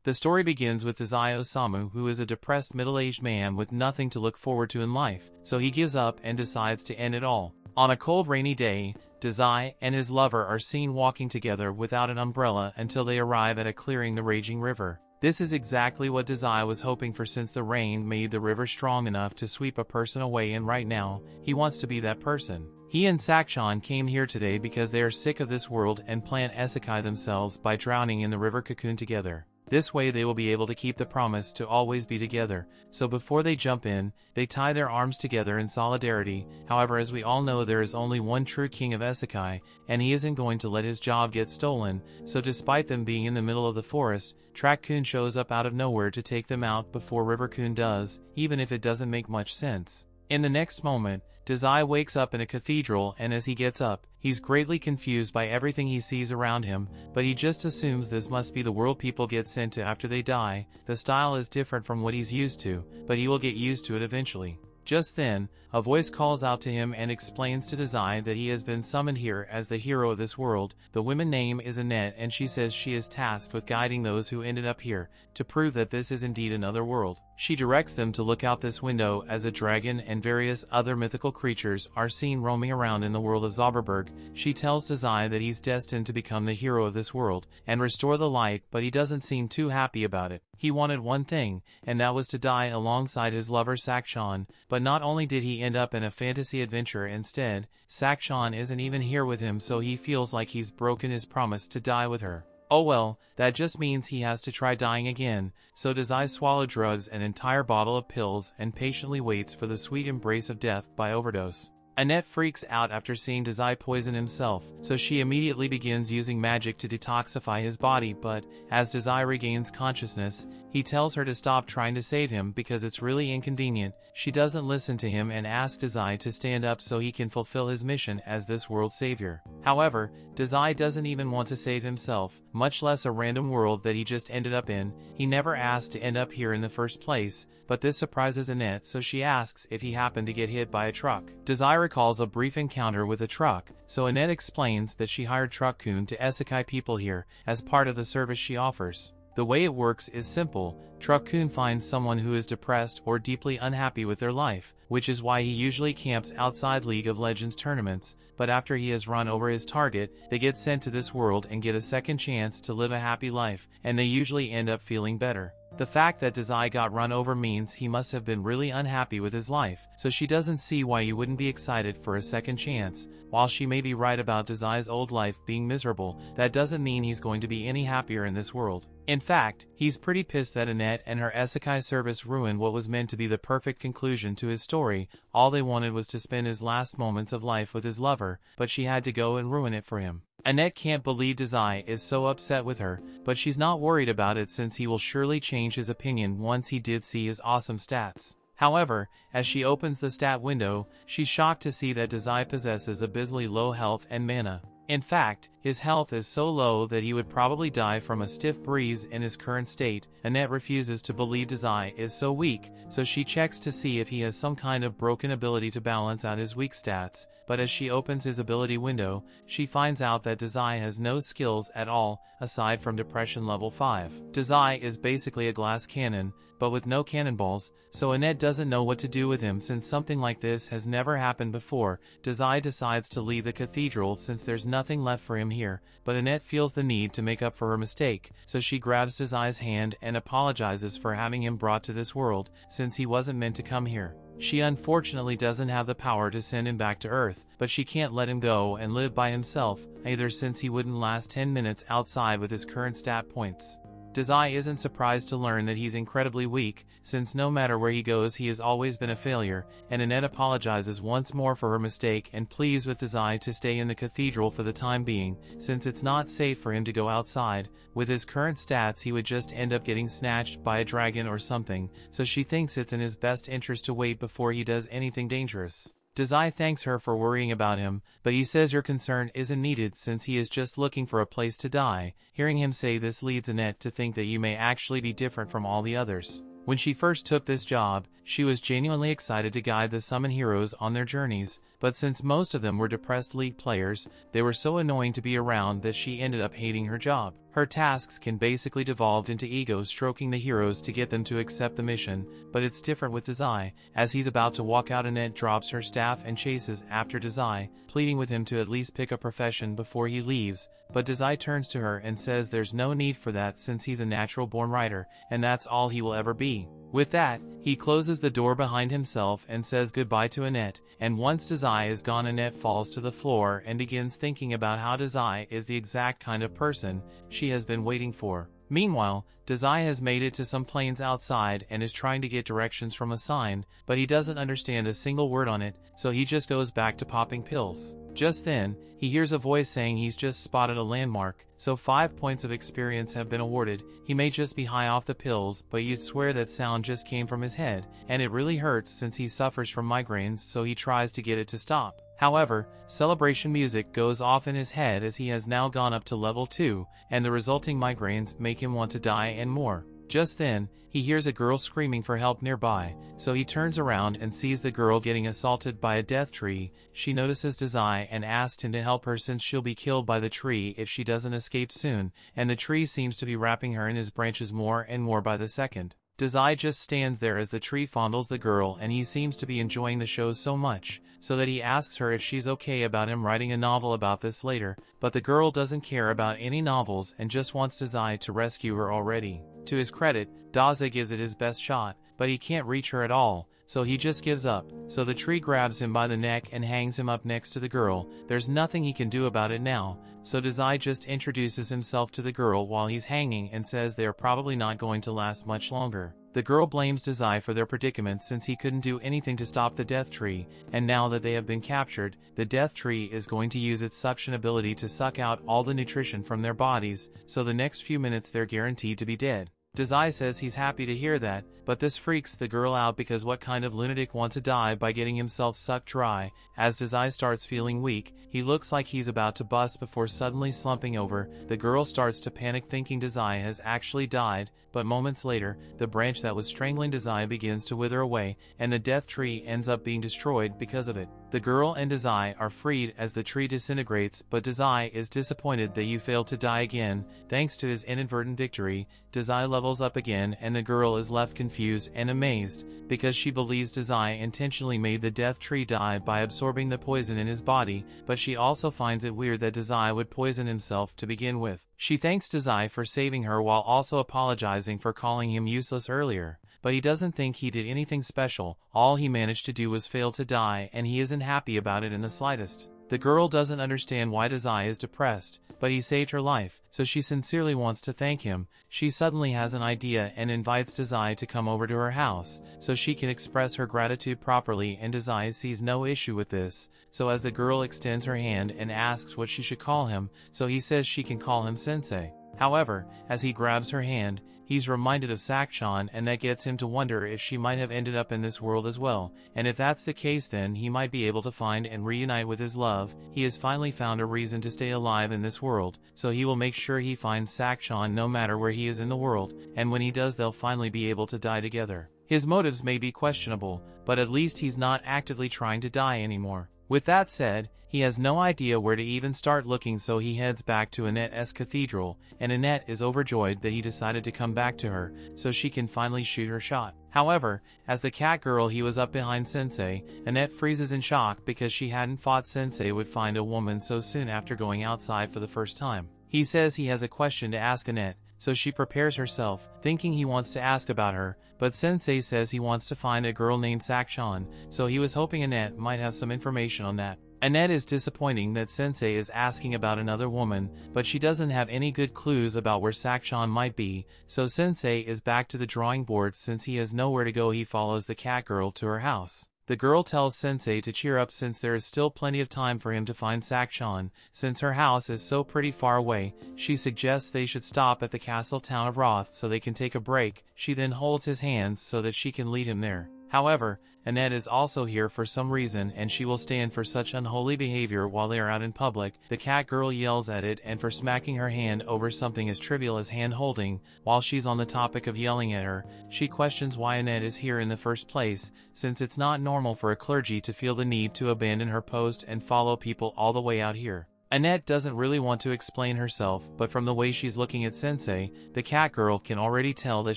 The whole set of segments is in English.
The story begins with Dazai Osamu, who is a depressed middle-aged man with nothing to look forward to in life, so he gives up and decides to end it all. On a cold rainy day, Dazai and his lover are seen walking together without an umbrella until they arrive at a clearing the raging river. This is exactly what Dazai was hoping for, since the rain made the river strong enough to sweep a person away, and right now, he wants to be that person. He and Sakshon came here today because they are sick of this world and plan isekai themselves by drowning in the river Cocoon together. This way they will be able to keep the promise to always be together, so before they jump in, they tie their arms together in solidarity. However, as we all know, there is only one true king of isekai, and he isn't going to let his job get stolen, so despite them being in the middle of the forest, Track-kun shows up out of nowhere to take them out before River-kun does, even if it doesn't make much sense. In the next moment, Dazai wakes up in a cathedral, and as he gets up, he's greatly confused by everything he sees around him, but he just assumes this must be the world people get sent to after they die. The style is different from what he's used to, but he will get used to it eventually. Just then, a voice calls out to him and explains to Dazai that he has been summoned here as the hero of this world. The woman's name is Annette, and she says she is tasked with guiding those who ended up here, to prove that this is indeed another world. She directs them to look out this window as a dragon and various other mythical creatures are seen roaming around in the world of Zauberberg. She tells Dazai that he's destined to become the hero of this world and restore the light, but he doesn't seem too happy about it. He wanted one thing, and that was to die alongside his lover Sakshon, but not only did he end up in a fantasy adventure instead, Sakshon isn't even here with him, so he feels like he's broken his promise to die with her. Oh well, that just means he has to try dying again, so Dazai swallows drugs, an entire bottle of pills, and patiently waits for the sweet embrace of death by overdose. Annette freaks out after seeing Dazai poison himself, so she immediately begins using magic to detoxify his body, but as Dazai regains consciousness, he tells her to stop trying to save him because it's really inconvenient. She doesn't listen to him and asks Dazai to stand up so he can fulfill his mission as this world's savior. However, Dazai doesn't even want to save himself, much less a random world that he just ended up in. He never asked to end up here in the first place, but this surprises Annette, so she asks if he happened to get hit by a truck. Dazai recalls a brief encounter with a truck, so Annette explains that she hired Truck-kun to isekai people here as part of the service she offers. The way it works is simple. Truck-kun finds someone who is depressed or deeply unhappy with their life, which is why he usually camps outside League of Legends tournaments, but after he has run over his target, they get sent to this world and get a second chance to live a happy life, and they usually end up feeling better. The fact that Dazai got run over means he must have been really unhappy with his life, so she doesn't see why you wouldn't be excited for a second chance. While she may be right about Dazai's old life being miserable, that doesn't mean he's going to be any happier in this world. In fact, he's pretty pissed that Annette and her isekai service ruined what was meant to be the perfect conclusion to his story. All they wanted was to spend his last moments of life with his lover, but she had to go and ruin it for him. Annette can't believe Dazai is so upset with her, but she's not worried about it since he will surely change his opinion once he did see his awesome stats. However, as she opens the stat window, she's shocked to see that Dazai possesses abysmally low health and mana. In fact, his health is so low that he would probably die from a stiff breeze in his current state. Annette refuses to believe Dazai is so weak, so she checks to see if he has some kind of broken ability to balance out his weak stats, but as she opens his ability window, she finds out that Dazai has no skills at all, aside from Depression level 5. Dazai is basically a glass cannon, but with no cannonballs, so Annette doesn't know what to do with him since something like this has never happened before. Dazai decides to leave the cathedral since there's nothing left for him here, but Annette feels the need to make up for her mistake, so she grabs Dazai's hand and apologizes for having him brought to this world, since he wasn't meant to come here. She unfortunately doesn't have the power to send him back to Earth, but she can't let him go and live by himself, either since he wouldn't last 10 minutes outside with his current stat points. Dazai isn't surprised to learn that he's incredibly weak, since no matter where he goes he has always been a failure, and Annette apologizes once more for her mistake and pleads with Dazai to stay in the cathedral for the time being, since it's not safe for him to go outside. With his current stats he would just end up getting snatched by a dragon or something, so she thinks it's in his best interest to wait before he does anything dangerous. Dazai thanks her for worrying about him, but he says her concern isn't needed since he is just looking for a place to die. Hearing him say this leads Annette to think that you may actually be different from all the others. When she first took this job, she was genuinely excited to guide the summon heroes on their journeys, but since most of them were depressed League players, they were so annoying to be around that she ended up hating her job. Her tasks can basically devolve into ego stroking the heroes to get them to accept the mission, but it's different with Dazai. As he's about to walk out, Annette drops her staff and chases after Dazai, pleading with him to at least pick a profession before he leaves, but Dazai turns to her and says there's no need for that since he's a natural-born writer, and that's all he will ever be. With that, he closes the door behind himself and says goodbye to Annette, and once Dazai is gone, Annette falls to the floor and begins thinking about how Dazai is the exact kind of person she has been waiting for. Meanwhile, Dazai has made it to some plains outside and is trying to get directions from a sign, but he doesn't understand a single word on it, so he just goes back to popping pills. Just then, he hears a voice saying he's just spotted a landmark, so 5 points of experience have been awarded. He may just be high off the pills, but you'd swear that sound just came from his head, and it really hurts since he suffers from migraines, so he tries to get it to stop. However, celebration music goes off in his head as he has now gone up to level 2, and the resulting migraines make him want to die and more. Just then, he hears a girl screaming for help nearby, so he turns around and sees the girl getting assaulted by a death tree. She notices Dazai and asks him to help her since she'll be killed by the tree if she doesn't escape soon, and the tree seems to be wrapping her in his branches more and more by the second. Dazai just stands there as the tree fondles the girl, and he seems to be enjoying the show so much, so that he asks her if she's okay about him writing a novel about this later, but the girl doesn't care about any novels and just wants Dazai to rescue her already. To his credit, Dazai gives it his best shot, but he can't reach her at all, so he just gives up. So the tree grabs him by the neck and hangs him up next to the girl. There's nothing he can do about it now, so Dazai just introduces himself to the girl while he's hanging and says they are probably not going to last much longer. The girl blames Dazai for their predicament since he couldn't do anything to stop the death tree, and now that they have been captured, the death tree is going to use its suction ability to suck out all the nutrition from their bodies, so the next few minutes they're guaranteed to be dead. Dazai says he's happy to hear that, but this freaks the girl out because what kind of lunatic wants to die by getting himself sucked dry? As Dazai starts feeling weak, he looks like he's about to bust before suddenly slumping over. The girl starts to panic thinking Dazai has actually died, but moments later, the branch that was strangling Dazai begins to wither away, and the death tree ends up being destroyed because of it. The girl and Dazai are freed as the tree disintegrates, but Dazai is disappointed that you failed to die again. Thanks to his inadvertent victory, Dazai levels up again, and the girl is left confused and amazed, because she believes Dazai intentionally made the death tree die by absorbing the poison in his body, but she also finds it weird that Dazai would poison himself to begin with. She thanks Dazai for saving her while also apologizing for calling him useless earlier, but he doesn't think he did anything special. All he managed to do was fail to die, and he isn't happy about it in the slightest. The girl doesn't understand why Dazai is depressed, but he saved her life, so she sincerely wants to thank him. She suddenly has an idea and invites Dazai to come over to her house, so she can express her gratitude properly, and Dazai sees no issue with this. So as the girl extends her hand and asks what she should call him, so he says she can call him Sensei. However, as he grabs her hand, he's reminded of Sakchan, and that gets him to wonder if she might have ended up in this world as well, and if that's the case then he might be able to find and reunite with his love. He has finally found a reason to stay alive in this world, so he will make sure he finds Sakchan no matter where he is in the world, and when he does they'll finally be able to die together. His motives may be questionable, but at least he's not actively trying to die anymore. With that said, he has no idea where to even start looking, so he heads back to Annette's cathedral, and Annette is overjoyed that he decided to come back to her, so she can finally shoot her shot. However, as the cat girl he was up behind Sensei, Annette freezes in shock because she hadn't thought Sensei would find a woman so soon after going outside for the first time. He says he has a question to ask Annette, so she prepares herself, thinking he wants to ask about her, but Sensei says he wants to find a girl named Sakchan, so he was hoping Annette might have some information on that. Annette is disappointing that Sensei is asking about another woman, but she doesn't have any good clues about where Sakchan might be, so Sensei is back to the drawing board. Since he has nowhere to go, he follows the cat girl to her house. The girl tells Sensei to cheer up since there is still plenty of time for him to find Sakchan. Since her house is so pretty far away, she suggests they should stop at the castle town of Roth so they can take a break. She then holds his hands so that she can lead him there. However, Annette is also here for some reason and she will stand for such unholy behavior while they are out in public. The cat girl yells at it and for smacking her hand over something as trivial as hand holding. While she's on the topic of yelling at her, she questions why Annette is here in the first place, since it's not normal for a clergy to feel the need to abandon her post and follow people all the way out here. Annette doesn't really want to explain herself, but from the way she's looking at Sensei, the cat girl can already tell that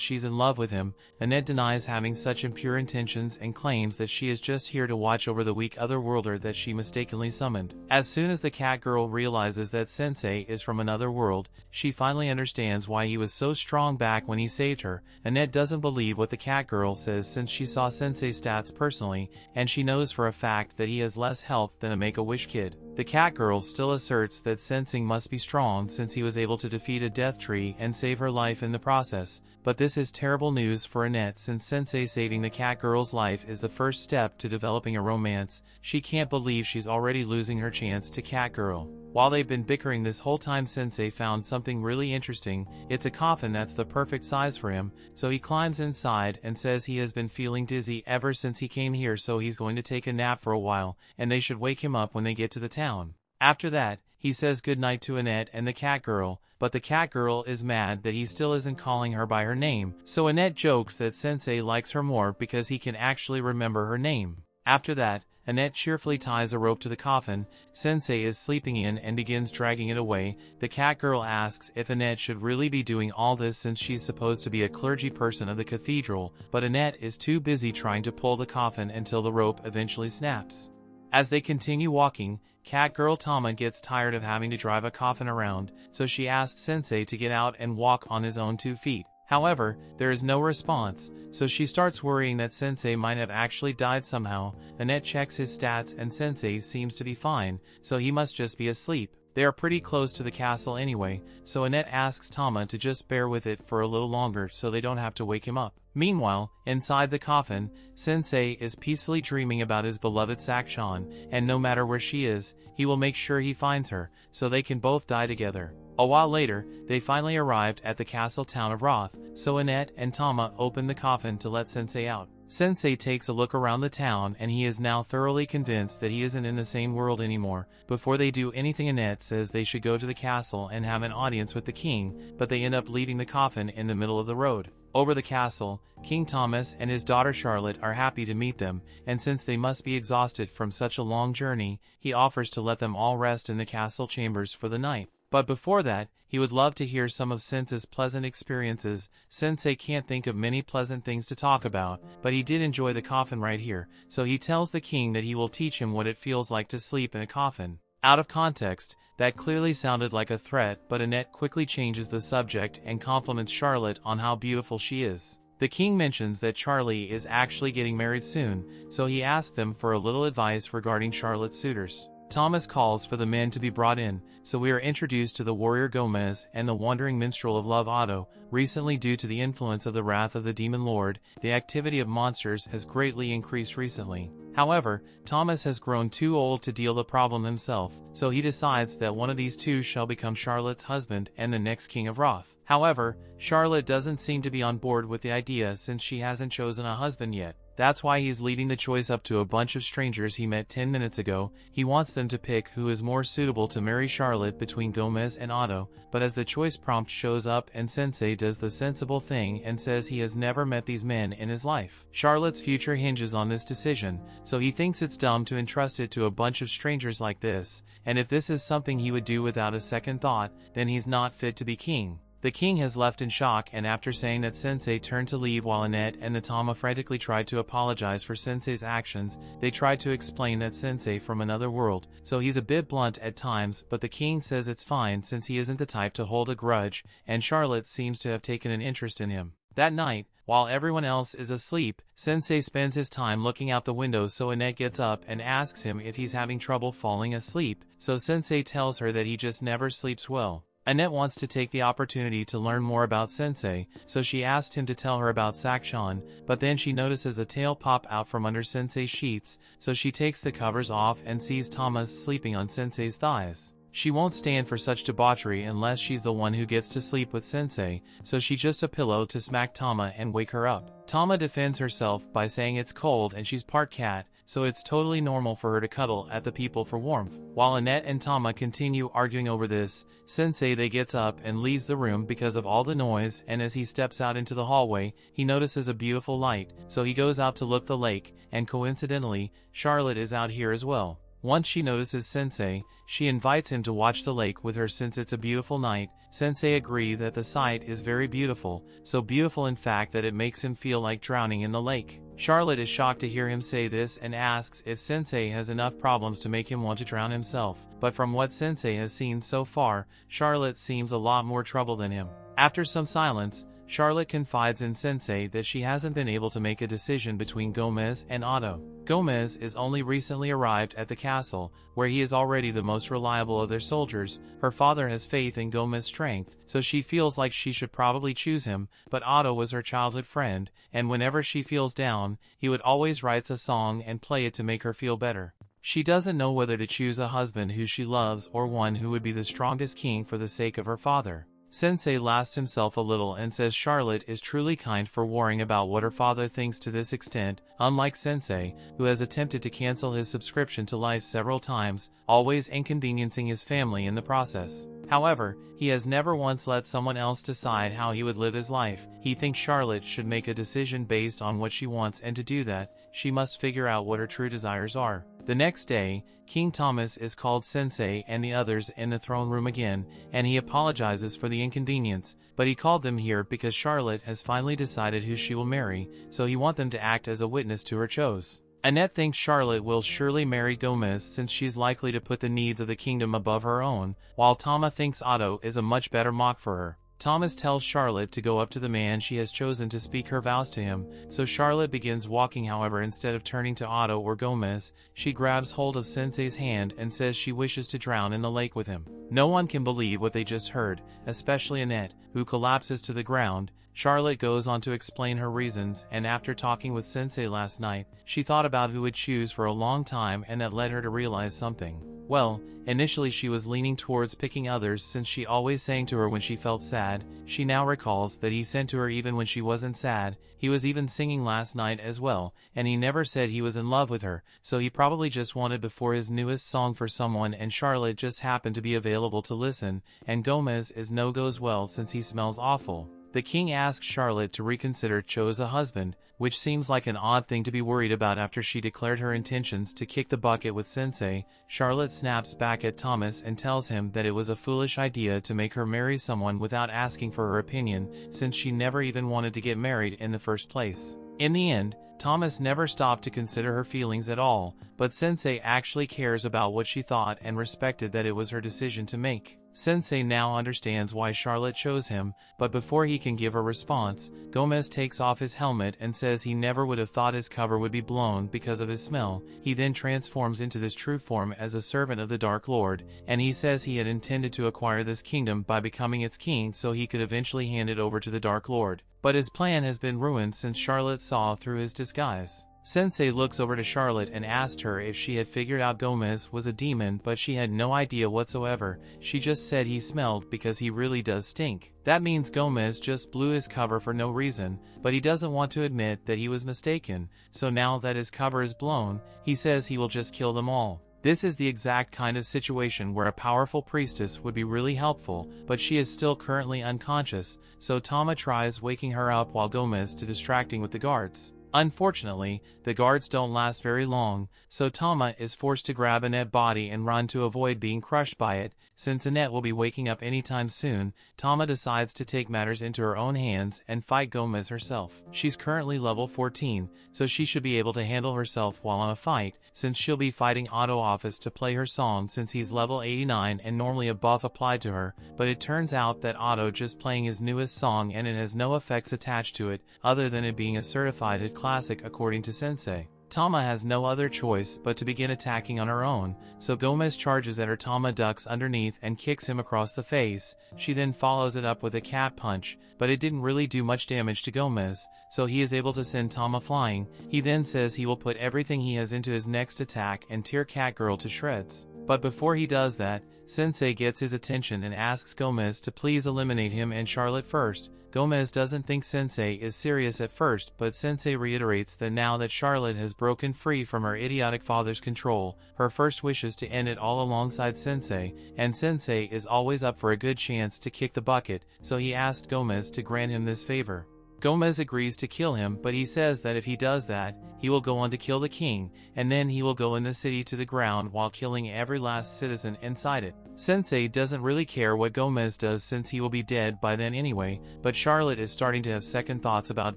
she's in love with him. Annette denies having such impure intentions and claims that she is just here to watch over the weak otherworlder that she mistakenly summoned. As soon as the cat girl realizes that Sensei is from another world, she finally understands why he was so strong back when he saved her. Annette doesn't believe what the cat girl says since she saw Sensei's stats personally, and she knows for a fact that he has less health than a Make-A-Wish kid. The cat girl still asserts that Sensing must be strong since he was able to defeat a death tree and save her life in the process, but this is terrible news for Annette since Sensei saving the cat girl's life is the first step to developing a romance. She can't believe she's already losing her chance to cat girl. While they've been bickering this whole time, Sensei found something really interesting. It's a coffin that's the perfect size for him, so he climbs inside and says he has been feeling dizzy ever since he came here, so he's going to take a nap for a while, and they should wake him up when they get to the town. After that, he says goodnight to Annette and the cat girl, but the cat girl is mad that he still isn't calling her by her name, so Annette jokes that Sensei likes her more because he can actually remember her name. After that, Annette cheerfully ties a rope to the coffin Sensei is sleeping in and begins dragging it away. The cat girl asks if Annette should really be doing all this since she's supposed to be a clergy person of the cathedral, but Annette is too busy trying to pull the coffin until the rope eventually snaps. As they continue walking, cat girl Tama gets tired of having to drive a coffin around, so she asks Sensei to get out and walk on his own 2 feet. However, there is no response, so she starts worrying that Sensei might have actually died somehow. Annette checks his stats and Sensei seems to be fine, so he must just be asleep. They are pretty close to the castle anyway, so Annette asks Tama to just bear with it for a little longer so they don't have to wake him up. Meanwhile, inside the coffin, Sensei is peacefully dreaming about his beloved Sakshan, and no matter where she is, he will make sure he finds her, so they can both die together. A while later, they finally arrived at the castle town of Roth, so Annette and Tama open the coffin to let Sensei out. Sensei takes a look around the town and he is now thoroughly convinced that he isn't in the same world anymore. Before they do anything, Annette says they should go to the castle and have an audience with the king, but they end up leaving the coffin in the middle of the road. Over the castle, King Thomas and his daughter Charlotte are happy to meet them, and since they must be exhausted from such a long journey, he offers to let them all rest in the castle chambers for the night. But before that, he would love to hear some of Sensei's pleasant experiences. Sensei can't think of many pleasant things to talk about, but he did enjoy the coffin right here, so he tells the king that he will teach him what it feels like to sleep in a coffin. Out of context, that clearly sounded like a threat, but Annette quickly changes the subject and compliments Charlotte on how beautiful she is. The king mentions that Charlie is actually getting married soon, so he asks them for a little advice regarding Charlotte's suitors. Thomas calls for the men to be brought in, so we are introduced to the warrior Gomez and the wandering minstrel of love Otto. Recently, due to the influence of the wrath of the demon lord, the activity of monsters has greatly increased recently. However, Thomas has grown too old to deal the problem himself, so he decides that one of these two shall become Charlotte's husband and the next king of Roth. However, Charlotte doesn't seem to be on board with the idea since she hasn't chosen a husband yet. That's why he's leading the choice up to a bunch of strangers he met 10 minutes ago. He wants them to pick who is more suitable to marry Charlotte between Gomez and Otto, but as the choice prompt shows up and Sensei does the sensible thing and says he has never met these men in his life. Charlotte's future hinges on this decision, so he thinks it's dumb to entrust it to a bunch of strangers like this, and if this is something he would do without a second thought, then he's not fit to be king. The king has left in shock, and after saying that Sensei turned to leave while Annette and the Tama frantically tried to apologize for Sensei's actions, they tried to explain that Sensei from another world, so he's a bit blunt at times, but the king says it's fine since he isn't the type to hold a grudge, and Charlotte seems to have taken an interest in him. That night, while everyone else is asleep, Sensei spends his time looking out the window, so Annette gets up and asks him if he's having trouble falling asleep, so Sensei tells her that he just never sleeps well. Annette wants to take the opportunity to learn more about Sensei, so she asked him to tell her about Sakshan, but then she notices a tail pop out from under Sensei's sheets, so she takes the covers off and sees Thomas sleeping on Sensei's thighs. She won't stand for such debauchery unless she's the one who gets to sleep with Sensei, so she just a pillow to smack Tama and wake her up. Tama defends herself by saying it's cold and she's part cat, so it's totally normal for her to cuddle at the people for warmth. While Annette and Tama continue arguing over this, Sensei they gets up and leaves the room because of all the noise, and as he steps out into the hallway, he notices a beautiful light, so he goes out to look the lake, and coincidentally, Charlotte is out here as well. Once she notices Sensei, she invites him to watch the lake with her since it's a beautiful night. Sensei agrees that the sight is very beautiful, so beautiful in fact that it makes him feel like drowning in the lake. Charlotte is shocked to hear him say this and asks if Sensei has enough problems to make him want to drown himself, but from what Sensei has seen so far, Charlotte seems a lot more trouble than him. After some silence, Charlotte confides in Sensei that she hasn't been able to make a decision between Gomez and Otto. Gomez is only recently arrived at the castle, where he is already the most reliable of their soldiers. Her father has faith in Gomez's strength, so she feels like she should probably choose him, but Otto was her childhood friend, and whenever she feels down, he would always write a song and play it to make her feel better. She doesn't know whether to choose a husband who she loves or one who would be the strongest king for the sake of her father. Sensei laughs himself a little and says Charlotte is truly kind for worrying about what her father thinks to this extent, unlike Sensei, who has attempted to cancel his subscription to Life several times, always inconveniencing his family in the process. However, he has never once let someone else decide how he would live his life. He thinks Charlotte should make a decision based on what she wants, and to do that, she must figure out what her true desires are. The next day, King Thomas is called Sensei and the others in the throne room again, and he apologizes for the inconvenience, but he called them here because Charlotte has finally decided who she will marry, so he wants them to act as a witness to her choice. Annette thinks Charlotte will surely marry Gomez since she's likely to put the needs of the kingdom above her own, while Tama thinks Otto is a much better mock for her. Thomas tells Charlotte to go up to the man she has chosen to speak her vows to him, so Charlotte begins walking. However, instead of turning to Otto or Gomez, she grabs hold of Sensei's hand and says she wishes to drown in the lake with him. No one can believe what they just heard, especially Annette, who collapses to the ground. Charlotte goes on to explain her reasons, and after talking with Sensei last night, she thought about who would choose for a long time, and that led her to realize something. Well, initially she was leaning towards picking others since she always sang to her when she felt sad. She now recalls that he sang to her even when she wasn't sad. He was even singing last night as well, and he never said he was in love with her, so he probably just wanted before his newest song for someone, and Charlotte just happened to be available to listen, and Gomez is no goes well since he smells awful. The king asks Charlotte to reconsider chose a husband, which seems like an odd thing to be worried about after she declared her intentions to kick the bucket with Sensei. Charlotte snaps back at Thomas and tells him that it was a foolish idea to make her marry someone without asking for her opinion, since she never even wanted to get married in the first place. In the end, Thomas never stopped to consider her feelings at all, but Sensei actually cares about what she thought and respected that it was her decision to make. Sensei now understands why Charlotte chose him, but before he can give a response, Gomez takes off his helmet and says he never would have thought his cover would be blown because of his smell. He then transforms into this true form as a servant of the Dark Lord, and he says he had intended to acquire this kingdom by becoming its king so he could eventually hand it over to the Dark Lord. But his plan has been ruined since Charlotte saw through his disguise. Sensei looks over to Charlotte and asked her if she had figured out Gomez was a demon, but she had no idea whatsoever. She just said he smelled because he really does stink. That means Gomez just blew his cover for no reason, but he doesn't want to admit that he was mistaken, so now that his cover is blown, he says he will just kill them all. This is the exact kind of situation where a powerful priestess would be really helpful, but she is still currently unconscious, so Tama tries waking her up while Gomez is distracting with the guards. Unfortunately, the guards don't last very long, so Tama is forced to grab Annette's body and run to avoid being crushed by it. Since Annette will be waking up anytime soon, Tama decides to take matters into her own hands and fight Gomez herself. She's currently level 14, so she should be able to handle herself while on a fight, since she'll be fighting Otto Office to play her song since he's level 89 and normally a buff applied to her, but it turns out that Otto just playing his newest song and it has no effects attached to it, other than it being a certified hit classic according to Sensei. Tama has no other choice but to begin attacking on her own, so Gomez charges at her. Tama ducks underneath and kicks him across the face. She then follows it up with a cat punch, but it didn't really do much damage to Gomez, so he is able to send Tama flying. He then says he will put everything he has into his next attack and tear Catgirl to shreds. But before he does that, Sensei gets his attention and asks Gomez to please eliminate him and Charlotte first. Gomez doesn't think Sensei is serious at first, but Sensei reiterates that now that Charlotte has broken free from her idiotic father's control, her first wish is to end it all alongside Sensei, and Sensei is always up for a good chance to kick the bucket, so he asked Gomez to grant him this favor. Gomez agrees to kill him, but he says that if he does that, he will go on to kill the king, and then he will go in the city to the ground while killing every last citizen inside it. Sensei doesn't really care what Gomez does since he will be dead by then anyway, but Charlotte is starting to have second thoughts about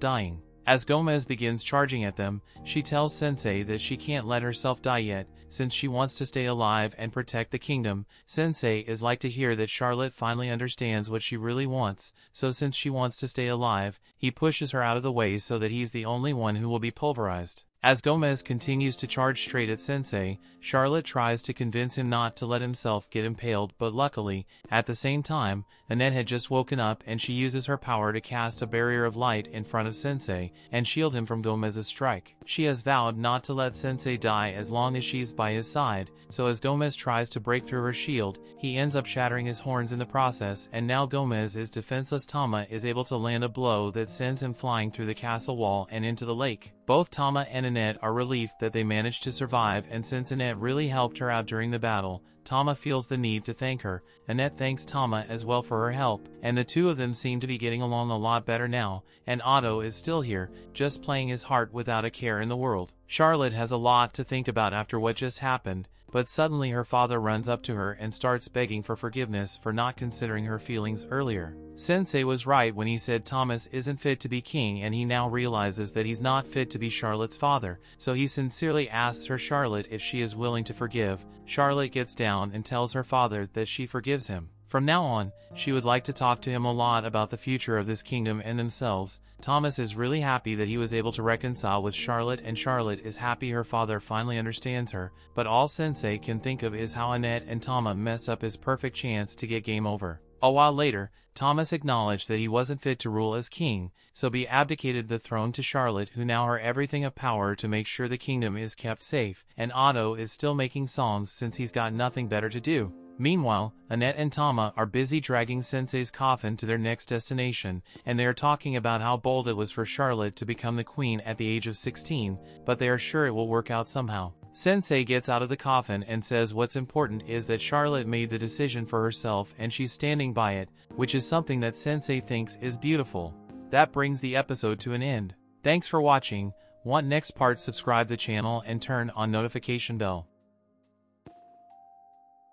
dying. As Gomez begins charging at them, she tells Sensei that she can't let herself die yet, since she wants to stay alive and protect the kingdom. Sensei is like to hear that Charlotte finally understands what she really wants, so since she wants to stay alive, he pushes her out of the way so that he's the only one who will be pulverized. As Gomez continues to charge straight at Sensei, Charlotte tries to convince him not to let himself get impaled, but luckily, at the same time, Annette had just woken up and she uses her power to cast a barrier of light in front of Sensei and shield him from Gomez's strike. She has vowed not to let Sensei die as long as she's by his side, so as Gomez tries to break through her shield, he ends up shattering his horns in the process, and now Gomez is defenseless. Tama is able to land a blow that sends him flying through the castle wall and into the lake. Both Tama and Annette are relieved that they managed to survive, and since Annette really helped her out during the battle, Tama feels the need to thank her. Annette thanks Tama as well for her help, and the two of them seem to be getting along a lot better now, and Otto is still here, just playing his heart without a care in the world. Charlotte has a lot to think about after what just happened, but suddenly her father runs up to her and starts begging for forgiveness for not considering her feelings earlier. Sensei was right when he said Thomas isn't fit to be king, and he now realizes that he's not fit to be Charlotte's father, so he sincerely asks her Charlotte if she is willing to forgive. Charlotte gets down and tells her father that she forgives him. From now on, she would like to talk to him a lot about the future of this kingdom and themselves. Thomas is really happy that he was able to reconcile with Charlotte, and Charlotte is happy her father finally understands her, but all Sensei can think of is how Annette and Tama messed up his perfect chance to get game over. A while later, Thomas acknowledged that he wasn't fit to rule as king, so he abdicated the throne to Charlotte, who now has everything of power to make sure the kingdom is kept safe, and Otto is still making songs since he's got nothing better to do. Meanwhile, Annette and Tama are busy dragging Sensei's coffin to their next destination, and they are talking about how bold it was for Charlotte to become the queen at the age of 16, but they are sure it will work out somehow. Sensei gets out of the coffin and says what's important is that Charlotte made the decision for herself and she's standing by it, which is something that Sensei thinks is beautiful. That brings the episode to an end. Thanks for watching. Want next part? Subscribe the channel and turn on notification bell.